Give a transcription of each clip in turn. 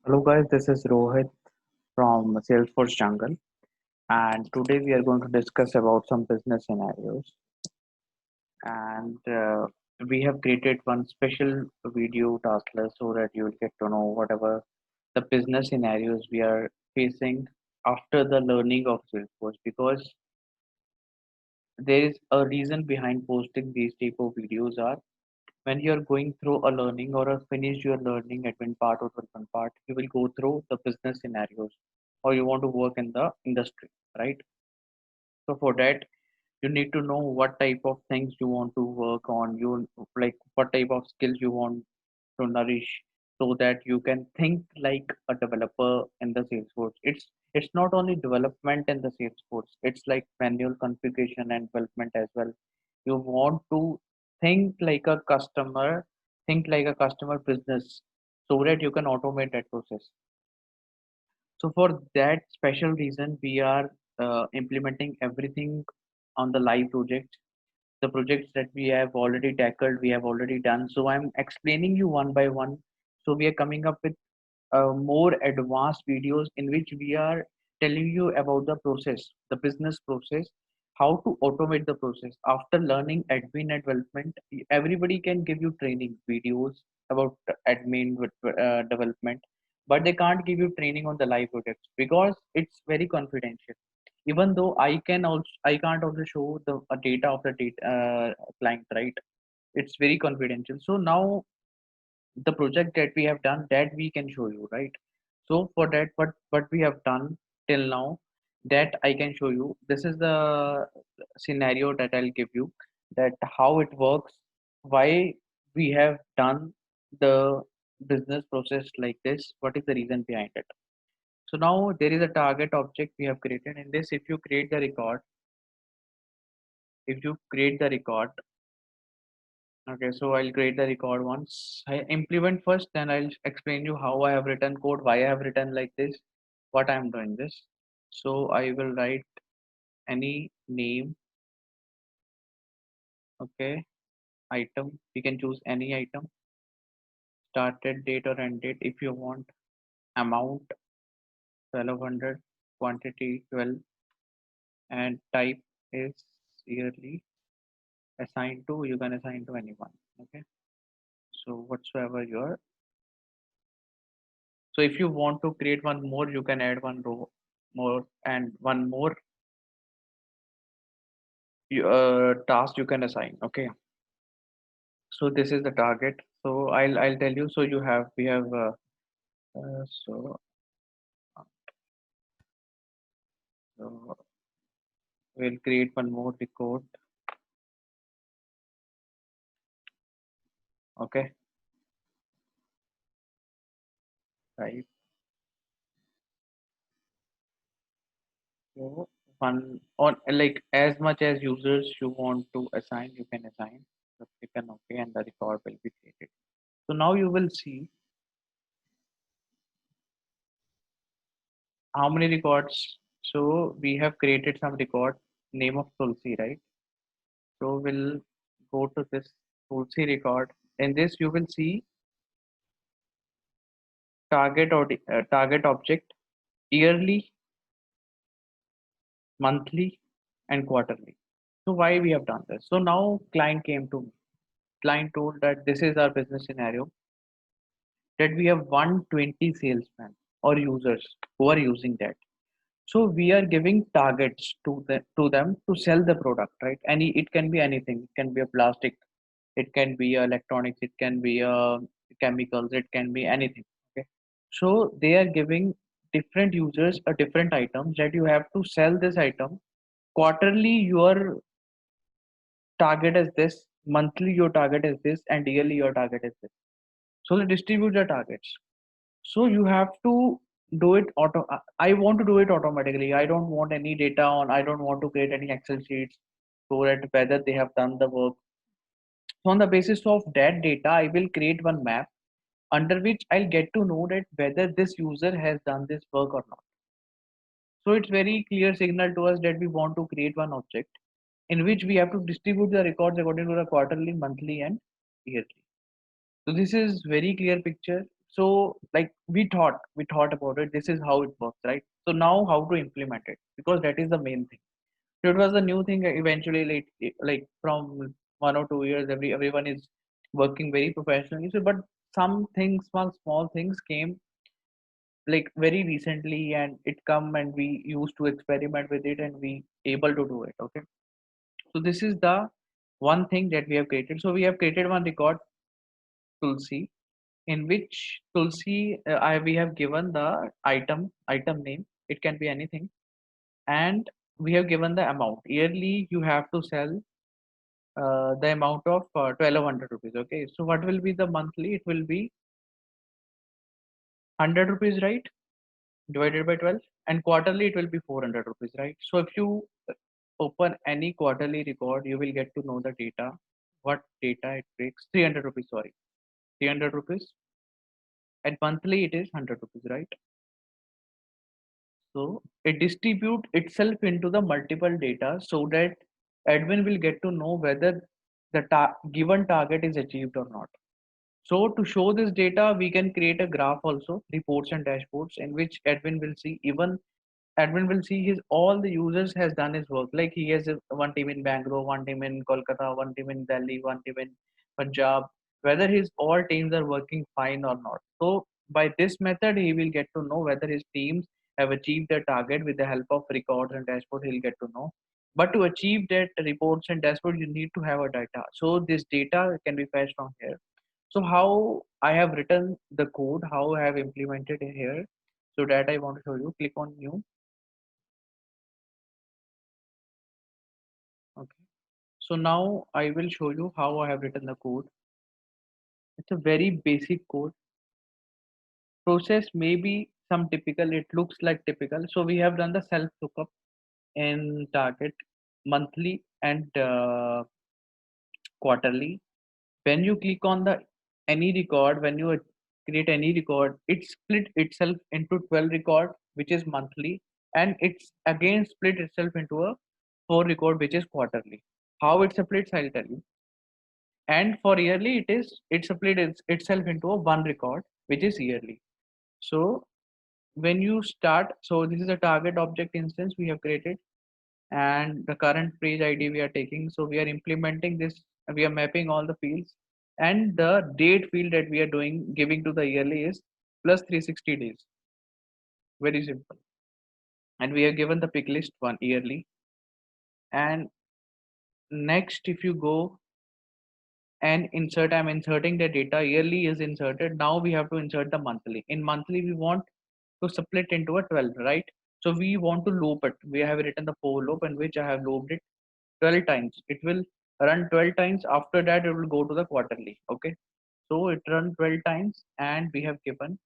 Hello guys, this is Rohit from Salesforce Jungle, and today we are going to discuss about some business scenarios. And we have created one special video tasklet so that you will get to know whatever the business scenarios we are facing after the learning of Salesforce. Because there is a reason behind posting these type of videos are when you are going through a learning or a finish your learning admin part or development part, you will go through the business scenarios or you want to work in the industry, right? So for that, you need to know what type of things you want to work on, you like what type of skills you want to nourish so that you can think like a developer in the Salesforce. It's not only development in the Salesforce, it's like manual configuration and development as well. You want to think like a customer business so that you can automate that process. So for that special reason, we are implementing everything on the live project. The projects that we have already tackled, we have already done. So I'm explaining you one by one. So we are coming up with more advanced videos in which we are telling you about the process, the business process, how to automate the process. After learning admin and development, everybody can give you training videos about admin with development, but they can't give you training on the live projects because it's very confidential. Even though I can't also show the data of the data client, right? It's very confidential. So now the project that we have done that we can show you, right? So for that, what we have done till now, that I can show you. This is the scenario that I'll give you, that how it works, why we have done the business process like this, what is the reason behind it. So now there is a target object we have created in this. If you create the record, if you create the record Okay, so I'll create the record once. I implement first, then I'll explain you how I have written code, why I have written like this, what I'm doing this. So I will write any name, okay, item. You can choose any item, started date or end date if you want, amount 1200, quantity 12, and type is yearly. Assign to, you can assign to anyone, okay. So whatsoever your, so if you want to create one more, you can add one row more and one more task you can assign. Okay, so this is the target. So I'll tell you. So you have we have so, so we'll create one more record. Okay, right. So one on like as much as users you want to assign, you can assign. So click on OK, and the record will be created. So now you will see how many records. So we have created some record, name of Tulsi, right? So we'll go to this Tulsi record. In this, you will see target object, yearly, monthly, and quarterly. So why we have done this? So now client came to me. Client told that this is our business scenario, that we have 120 salesmen or users who are using that. So we are giving targets to them to sell the product, right? It can be anything. It can be a plastic, it can be electronics, it can be chemicals, it can be anything. Okay, so they are giving different users a different items that you have to sell this item. Quarterly your target is this, monthly your target is this, and yearly your target is this. So they distribute the targets. So you have to do it I want to do it automatically. I don't want any data on, I don't want to create any Excel sheets so that whether they have done the work. So on the basis of that data, I will create one map under which I'll get to know that whether this user has done this work or not. So it's very clear signal to us that we want to create one object in which we have to distribute the records according to the quarterly, monthly, and yearly. So this is very clear picture. So like we thought about it. This is how it works, right? So now how to implement it, because that is the main thing. So it was a new thing eventually, like from 1 or 2 years, everyone is working very professionally. So, but some things, small things came like very recently, and it come and we used to experiment with it, and we able to do it. Okay, so this is the one thing that we have created. So we have created one record, Tulsi, in which Tulsi, we have given the item name. It can be anything, and we have given the amount. Yearly, you have to sell the amount of 1200 rupees. Okay, so what will be the monthly? It will be 100 rupees, right? Divided by 12, and quarterly it will be 400 rupees, right? So if you open any quarterly record, you will get to know the data. What data it takes? 300 rupees, sorry, 300 rupees. And monthly it is 100 rupees, right? So it distribute itself into the multiple data so that admin will get to know whether the given target is achieved or not. So to show this data, we can create a graph also, reports and dashboards, in which admin will see his all the users has done his work. Like he has one team in Bangalore, one team in Kolkata, one team in Delhi, one team in Punjab, whether his all teams are working fine or not. So by this method he will get to know whether his teams have achieved their target. With the help of records and dashboard, he'll get to know. But to achieve that reports and dashboard, you need to have a data. So this data can be fetched from here. So how I have written the code, how I have implemented it here, so that I want to show you. Click on new. Okay. So now I will show you how I have written the code. It's a very basic code. Process may be some typical, it looks like typical. So we have done the self lookup in target monthly and quarterly. When you click on the any record, when you create any record, it split itself into 12 record, which is monthly, and it's again split itself into a 4 record, which is quarterly. How it splits, I'll tell you. And for yearly, it split itself into a one record, which is yearly. So when you start, so this is a target object instance we have created, and the current page ID we are taking. So we are implementing this, we are mapping all the fields, and the date field that we are doing giving to the yearly is plus 360 days. Very simple. And we have given the pick list one yearly. And next, if you go and insert, I'm inserting the data. Yearly is inserted. Now we have to insert the monthly. In monthly, we want to split into a 12, right? So we want to loop it. We have written the for loop in which I have looped it 12 times. It will run 12 times. After that, it will go to the quarterly. Okay. So it run 12 times, and we have given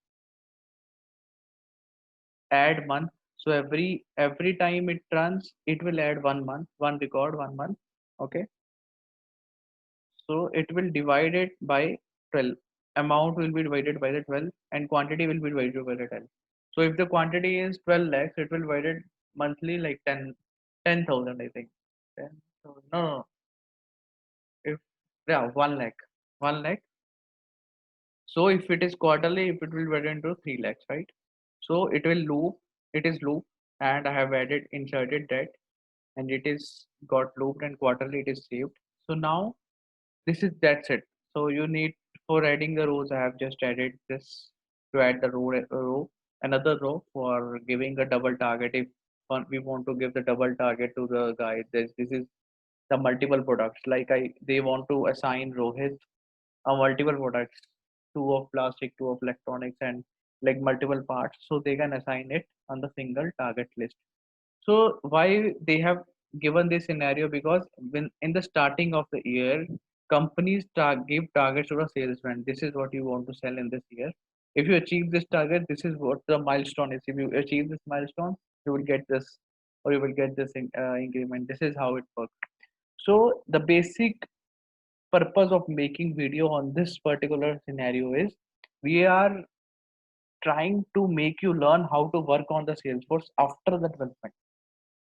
add month. So every time it runs, it will add 1 month, one record, 1 month. Okay. So it will divide it by 12. Amount will be divided by the 12, and quantity will be divided by the 12. So if the quantity is 12 lakhs, it will divide it monthly like 10,000, I think. 10,000. No, no, no. If yeah, 1 lakh. 1 lakh. So if it is quarterly, if it will divide into 3 lakhs, right? So it will loop, it is loop, and I have inserted that, and it is got looped, and quarterly it is saved. So now that's it. So you need, for adding the rows, I have just added this to add the row, another row for giving a double target. If we want to give the double target to the guy, this is the multiple products. Like they want to assign Rohit a multiple products, two of plastic, two of electronics, and like multiple parts, so they can assign it on the single target list. So why they have given this scenario? Because when in the starting of the year, companies give targets to the salesman. This is what you want to sell in this year. If you achieve this target, this is what the milestone is. If you achieve this milestone, you will get this, or you will get this increment. This is how it works. So the basic purpose of making video on this particular scenario is we are trying to make you learn how to work on the Salesforce after the development,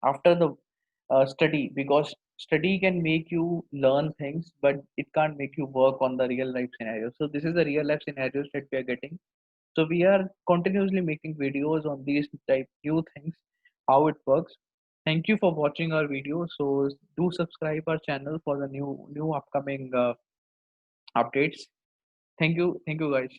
after the study, because study can make you learn things, but it can't make you work on the real life scenario. So this is the real life scenarios that we are getting. So we are continuously making videos on these type new things, how it works. Thank you for watching our video. So do subscribe our channel for the new upcoming updates. Thank you guys.